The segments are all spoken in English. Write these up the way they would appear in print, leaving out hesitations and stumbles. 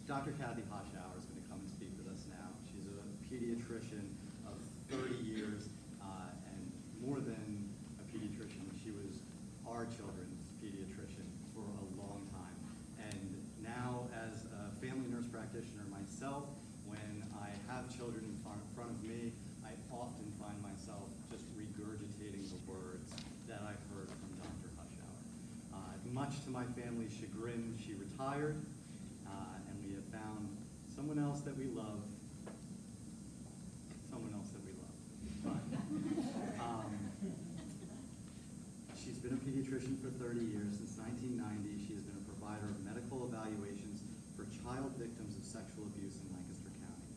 Dr. Cathy Hoshauer is going to come and speak with us now. She's a pediatrician of 30 years, and more than a pediatrician, she was our children's pediatrician for a long time. And now, as a family nurse practitioner myself, when I have children in front of me, I often find myself just regurgitating the words that I've heard from Dr. Hoshauer. Much to my family's chagrin, she retired, and we have found someone else that we love. But, she's been a pediatrician for 30 years. Since 1990, she has been a provider of medical evaluations for child victims of sexual abuse in Lancaster County.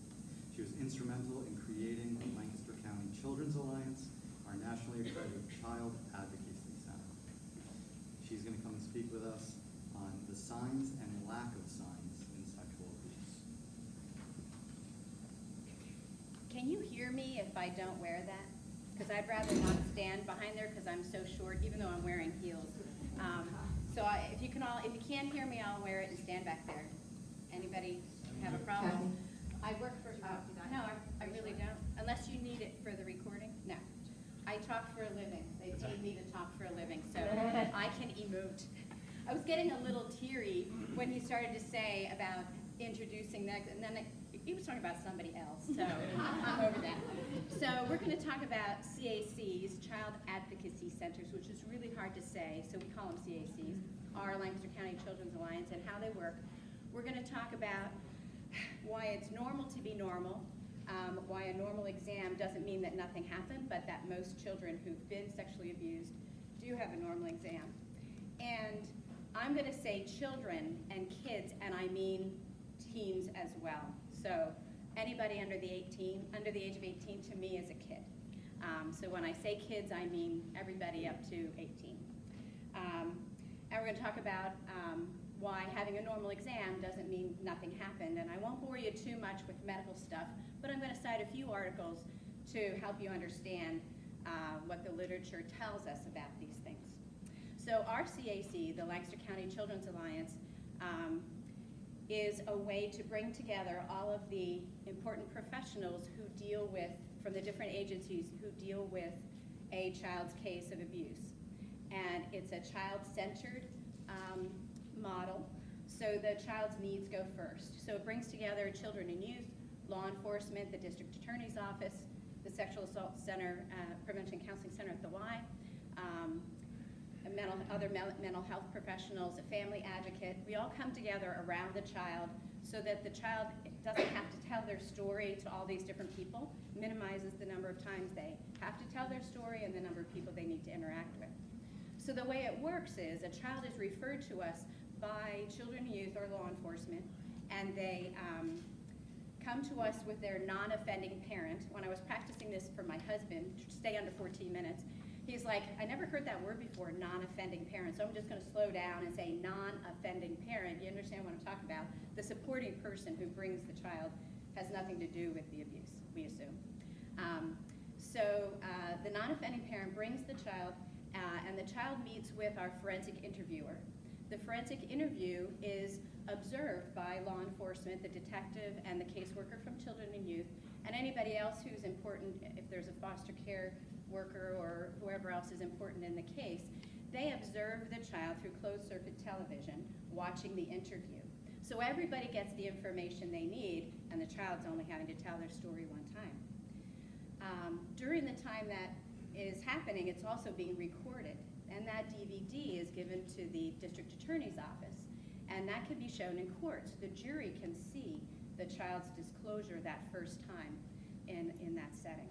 She was instrumental in creating the Lancaster County Children's Alliance, our nationally accredited child advocacy center. She's going to come and speak with us on the signs and lack of signs in sexual abuse. Can you hear me if I don't wear that? Because I'd rather not stand behind there because I'm so short, even though I'm wearing heels. If you can't hear me, I'll wear it and stand back there. Anybody have a problem? I work for, no, I really don't. Unless you need it for the recording, no. I talk for a living. They paid me to talk for a living, so I can emote. I was getting a little teary when he started to say about introducing that, and then he was talking about somebody else, so I'm over that. So we're going to talk about CACs, Child Advocacy Centers, which is really hard to say, so we call them CACs, our Lancaster County Children's Alliance, and how they work. We're going to talk about why it's normal to be normal, why a normal exam doesn't mean that nothing happened, but that most children who've been sexually abused do have a normal exam. And I'm going to say children and kids, and I mean teens as well. So anybody under the age of 18 to me is a kid. So when I say kids, I mean everybody up to 18. And we're going to talk about why having a normal exam doesn't mean nothing happened. And I won't bore you too much with medical stuff, but I'm going to cite a few articles to help you understand what the literature tells us about these things. So our CAC, the Lancaster County Children's Alliance, is a way to bring together all of the important professionals who deal with, from the different agencies who deal with a child's case of abuse. And it's a child-centered model, so the child's needs go first. So it brings together children and youth, law enforcement, the district attorney's office, the Sexual Assault Center, Prevention and Counseling Center at the Y, other mental health professionals, a family advocate. We all come together around the child so that the child doesn't have to tell their story to all these different people, minimizes the number of times they have to tell their story and the number of people they need to interact with. So the way it works is a child is referred to us by children, youth, or law enforcement, and they come to us with their non-offending parent. When I was practicing this for my husband, stay under 14 minutes, he's like, I never heard that word before, non-offending parent, so I'm just going to slow down and say non-offending parent. You understand what I'm talking about? The supporting person who brings the child has nothing to do with the abuse, we assume. The non-offending parent brings the child, and the child meets with our forensic interviewer. The forensic interview is observed by law enforcement, the detective, and the caseworker from children and youth, and anybody else who's important, if there's a foster care worker or whoever else is important in the case. They observe the child through closed-circuit television, watching the interview. So everybody gets the information they need, and the child's only having to tell their story one time. During the time that is happening, it's also being recorded, and that DVD is given to the district attorney's office, and that can be shown in court. The jury can see the child's disclosure that first time in that setting.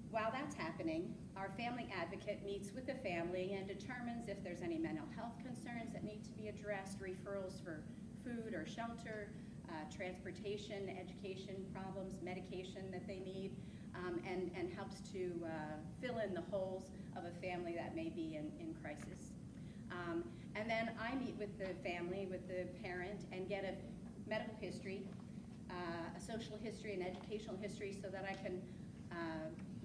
While that's happening, our family advocate meets with the family and determines if there's any mental health concerns that need to be addressed, referrals for food or shelter, transportation, education problems, medication that they need, and helps to fill in the holes of a family that may be in crisis. And then I meet with the family, with the parent, and get a medical history, a social history, and educational history so that I can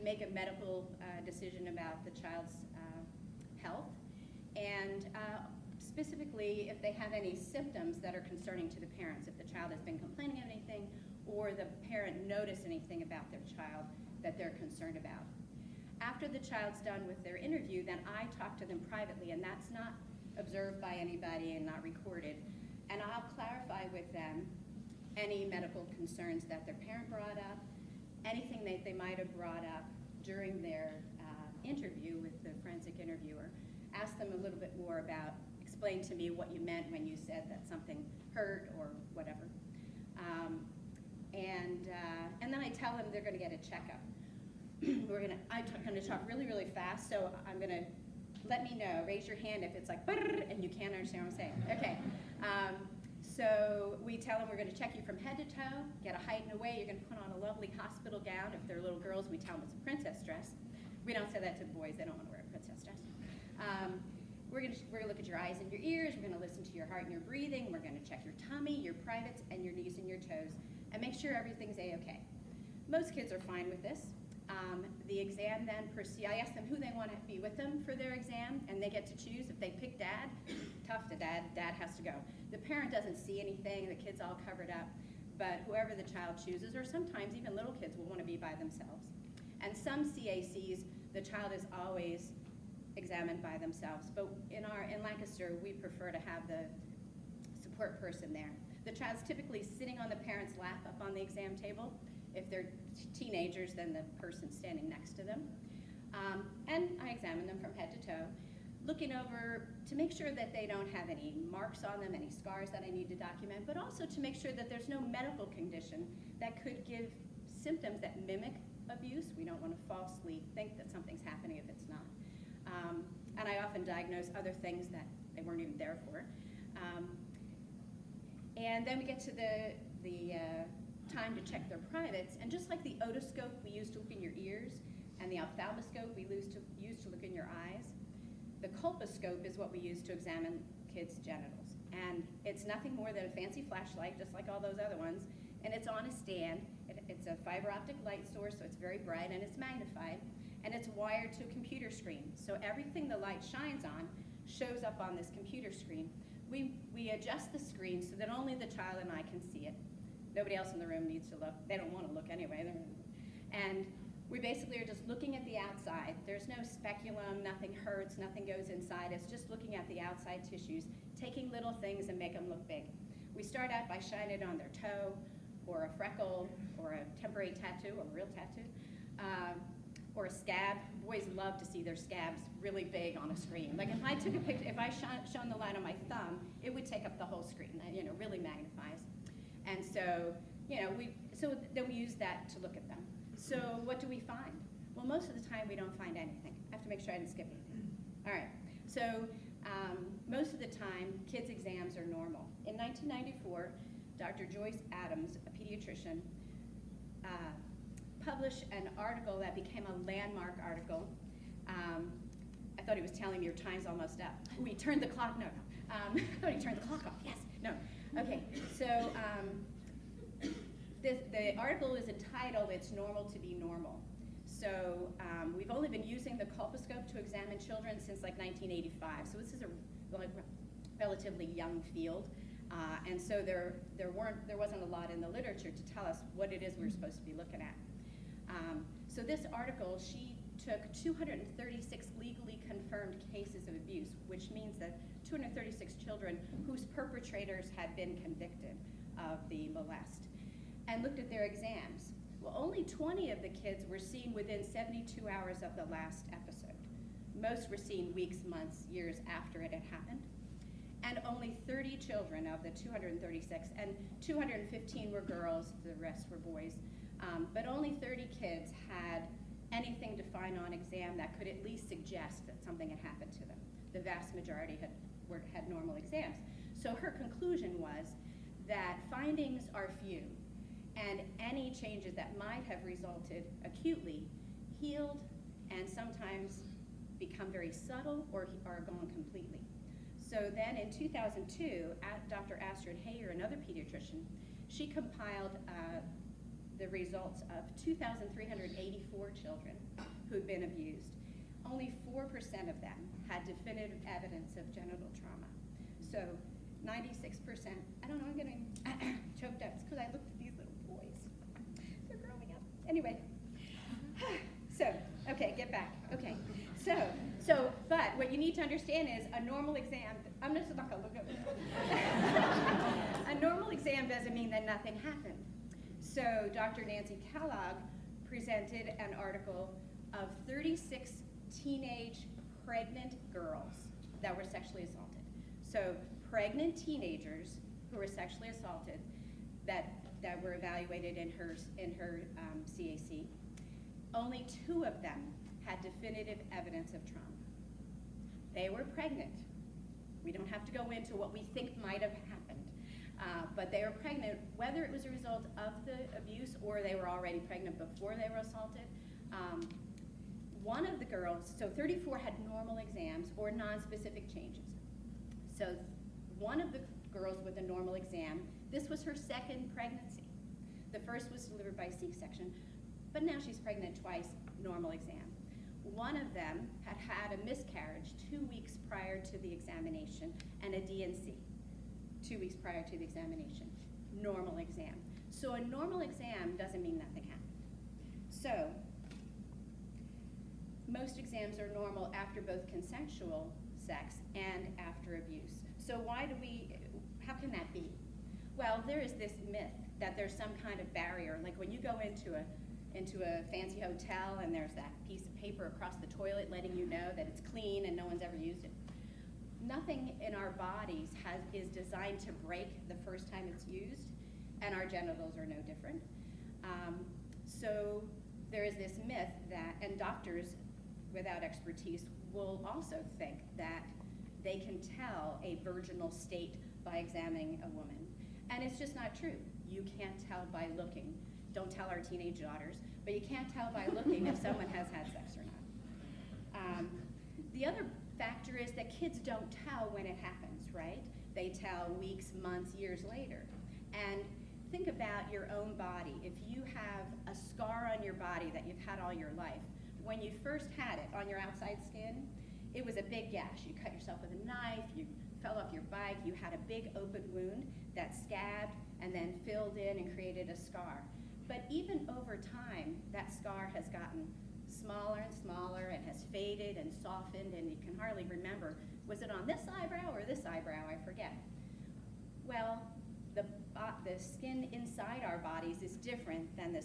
make a medical decision about the child's health, and specifically if they have any symptoms that are concerning to the parents, if the child has been complaining of anything or the parent noticed anything about their child that they're concerned about. After the child's done with their interview, then I talk to them privately, and that's not observed by anybody and not recorded. And I'll clarify with them any medical concerns that their parent brought up, anything that they might have brought up during their interview with the forensic interviewer. Ask them a little bit more about, explain to me what you meant when you said that something hurt or whatever. And then I tell them they're going to get a checkup. I'm going to talk really, really fast, so I'm going to let me know. Raise your hand if it's like, and you can't understand what I'm saying. Okay. So we tell them we're going to check you from head to toe, get a height and a weight. You're going to put on a lovely hospital gown. If they're little girls, we tell them it's a princess dress. We don't say that to the boys. They don't want to wear a princess dress. We're going to look at your eyes and your ears. We're going to listen to your heart and your breathing. We're going to check your tummy, your privates, and your knees and your toes, and make sure everything's A-okay. Most kids are fine with this. The exam then proceeds. I ask them who they want to be with them for their exam, and they get to choose. If they pick dad, tough to dad has to go. The parent doesn't see anything, the kid's all covered up, but whoever the child chooses, or sometimes even little kids will want to be by themselves. And some CACs, the child is always examined by themselves, but in Lancaster, we prefer to have the support person there. The child's typically sitting on the parent's lap up on the exam table. If they're teenagers, then the person's standing next to them. And I examine them from head to toe, looking over to make sure that they don't have any marks on them, any scars that I need to document, but also to make sure that there's no medical condition that could give symptoms that mimic abuse. We don't want to falsely think that something's happening if it's not. And I often diagnose other things that they weren't even there for. And then we get to the time to check their privates, and just like the otoscope we use to look in your ears and the ophthalmoscope we use to look in your eyes, the colposcope is what we use to examine kids' genitals. And it's nothing more than a fancy flashlight, just like all those other ones, and it's on a stand. It's a fiber optic light source, so it's very bright and it's magnified, and it's wired to a computer screen. So everything the light shines on shows up on this computer screen. We adjust the screen so that only the child and I can see it. Nobody else in the room needs to look. They don't want to look anyway. And we basically are just looking at the outside. There's no speculum, nothing hurts, nothing goes inside. It's just looking at the outside tissues, taking little things and make them look big. We start out by shining it on their toe, or a freckle, or a temporary tattoo, or a real tattoo, or a scab. Boys love to see their scabs really big on a screen. Like if I took a picture, if I shone the light on my thumb, it would take up the whole screen. Really magnifies. And so, then we use that to look at them. So what do we find? Well, most of the time we don't find anything. I have to make sure I didn't skip anything. All right, so most of the time, kids' exams are normal. In 1994, Dr. Joyce Adams, a pediatrician, published an article that became a landmark article. I thought he was telling me your time's almost up. We turned the clock, no. I thought he turned the clock off, yes, no. Okay, so the article is entitled, "It's Normal to be Normal." So we've only been using the colposcope to examine children since like 1985. So this is a relatively young field. And so there wasn't a lot in the literature to tell us what it is we're supposed to be looking at. So this article, she took 236 legally confirmed cases of abuse, which means that 236 children whose perpetrators had been convicted of the molest, and looked at their exams. Well, only 20 of the kids were seen within 72 hours of the last episode. Most were seen weeks, months, years after it had happened. And only 30 children of the 236, and 215 were girls, the rest were boys, but only 30 kids had anything to find on exam that could at least suggest that something had happened to them. The vast majority had normal exams. So her conclusion was that findings are few, and any changes that might have resulted acutely healed and sometimes become very subtle or are gone completely. So then in 2002, Dr. Astrid Hayer, another pediatrician, she compiled the results of 2,384 children who'd been abused. Only 4% of them had definitive evidence of genital trauma. So 96%, I don't know, I'm getting choked up. It's because I looked at these little boys. They're growing up. Anyway, so, okay, get back. Okay, but what you need to understand is a normal exam, I'm just not gonna look at it. A normal exam doesn't mean that nothing happened. So Dr. Nancy Kellogg presented an article of 36 teenage pregnant girls that were sexually assaulted. So pregnant teenagers who were sexually assaulted that were evaluated in her CAC. Only 2 of them had definitive evidence of trauma. They were pregnant. We don't have to go into what we think might have happened, but they were pregnant, whether it was a result of the abuse or they were already pregnant before they were assaulted. One of the girls, so 34 had normal exams or non-specific changes. So one of the girls with a normal exam, this was her second pregnancy. The first was delivered by C-section, but now she's pregnant twice, normal exam. One of them had had a miscarriage 2 weeks prior to the examination and a DNC 2 weeks prior to the examination, normal exam. So a normal exam doesn't mean nothing happened. So most exams are normal after both consensual sex and after abuse. So how can that be? Well, there is this myth that there's some kind of barrier, like when you go into a fancy hotel and there's that piece of paper across the toilet letting you know that it's clean and no one's ever used it. Nothing in our bodies is designed to break the first time it's used, and our genitals are no different. So there is this myth that, and doctors without expertise will also think that they can tell a virginal state by examining a woman. And it's just not true. You can't tell by looking. Don't tell our teenage daughters, but you can't tell by looking if someone has had sex or not. The other factor is that kids don't tell when it happens, right? They tell weeks, months, years later. And think about your own body. If you have a scar on your body that you've had all your life, when you first had it on your outside skin, it was a big gash. You cut yourself with a knife, you fell off your bike, you had a big open wound that scabbed and then filled in and created a scar. But even over time, that scar has gotten smaller and smaller and has faded and softened, and you can hardly remember, was it on this eyebrow or this eyebrow? I forget. Well, the skin inside our bodies is different than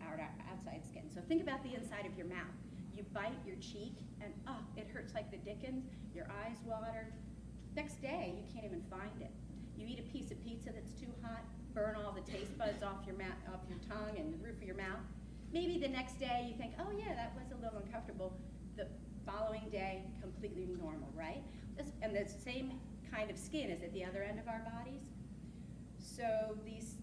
our outside skin. So think about the inside of your mouth. You bite your cheek and it hurts like the dickens, your eyes water. Next day, you can't even find it. You eat a piece of pizza that's too hot, burn all the taste buds off your tongue and the roof of your mouth. Maybe the next day you think, oh yeah, that was a little uncomfortable. The following day, completely normal, right? And the same kind of skin is at the other end of our bodies. So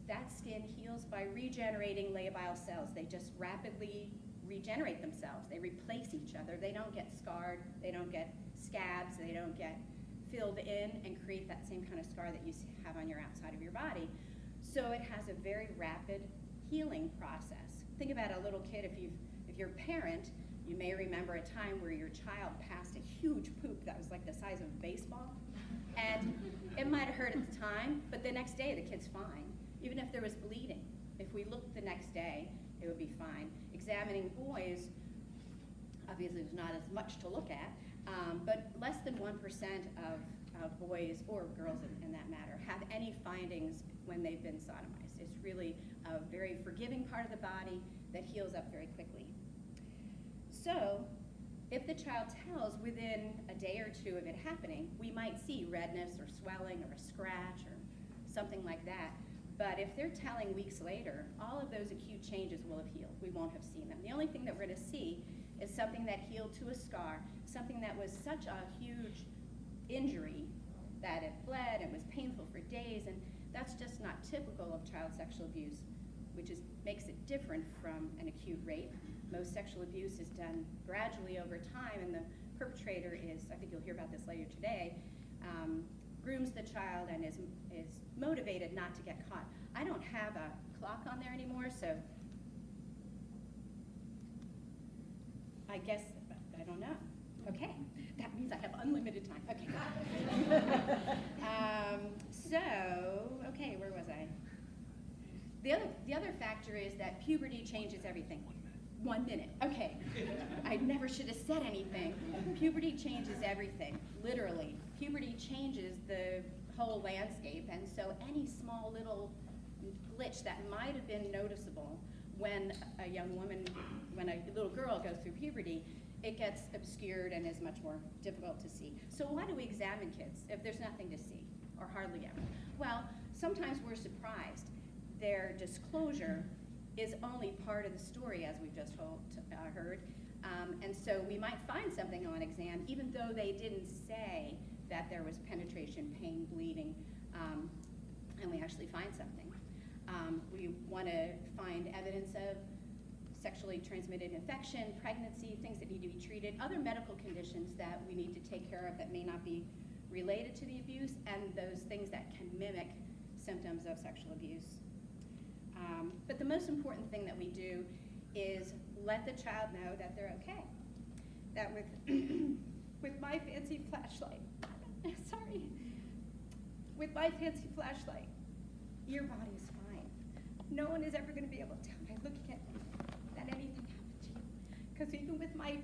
that skin heals by regenerating labile cells. They just rapidly regenerate themselves. They replace each other. They don't get scarred. They don't get scabs. They don't get filled in and create that same kind of scar that you have on your outside of your body. So it has a very rapid healing process. Think about a little kid. If you're a parent, you may remember a time where your child passed a huge poop that was like the size of a baseball. And it might have hurt at the time, but the next day the kid's fine, even if there was bleeding. If we looked the next day, it would be fine. Examining boys, obviously there's not as much to look at, but less than 1% of boys or girls in that matter have any findings when they've been sodomized. It's really a very forgiving part of the body that heals up very quickly. So if the child tells within a day or two of it happening, we might see redness or swelling or a scratch or something like that. But if they're telling weeks later, all of those acute changes will have healed. We won't have seen them. The only thing that we're going to see is something that healed to a scar, something that was such a huge injury that it bled and was painful for days, and that's just not typical of child sexual abuse, which makes it different from an acute rape. Most sexual abuse is done gradually over time, and the perpetrator is, I think you'll hear about this later today, grooms the child and is motivated not to get caught. I don't have a clock on there anymore, so I guess, I don't know. Okay, that means I have unlimited time. Okay. The other factor is that puberty changes everything. 1 minute. Okay. I never should have said anything. Puberty changes everything, literally. Puberty changes the whole landscape, and so any small little glitch that might have been noticeable when a young woman, when a little girl goes through puberty, it gets obscured and is much more difficult to see. So why do we examine kids if there's nothing to see, or hardly ever? Well, sometimes we're surprised. Their disclosure is only part of the story, as we've just heard. And so we might find something on exam, even though they didn't say that there was penetration, pain, bleeding, and we actually find something. We want to find evidence of sexually transmitted infection, pregnancy, things that need to be treated, other medical conditions that we need to take care of that may not be related to the abuse, and those things that can mimic symptoms of sexual abuse. But the most important thing that we do is let the child know that they're okay. That with my fancy flashlight, sorry, with my fancy flashlight, your body is fine. No one is ever going to be able to tell by looking at me that anything happened to you. Because even with my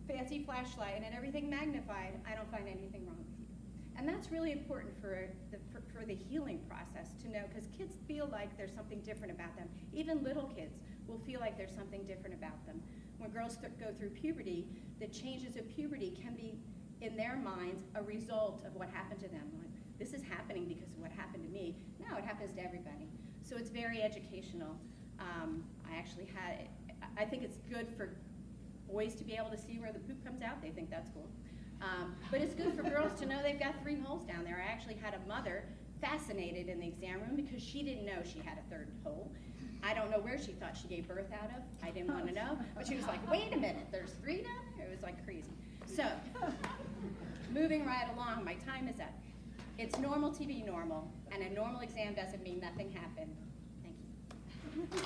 fancy flashlight and everything magnified, I don't find anything wrong with you. And that's really important for the healing process to know, because kids feel like there's something different about them. Even little kids will feel like there's something different about them. When girls go through puberty, the changes of puberty can be, in their minds, a result of what happened to them. Like, this is happening because of what happened to me. No, it happens to everybody. So it's very educational. I think it's good for boys to be able to see where the poop comes out. They think that's cool. But it's good for girls to know they've got 3 holes down there. I actually had a mother fascinated in the exam room because she didn't know she had a 3rd hole. I don't know where she thought she gave birth out of. I didn't want to know. But she was like, wait a minute, there's 3 down there? It was like crazy. So, moving right along, my time is up. It's normal to be normal, and a normal exam doesn't mean nothing happened. Thank you.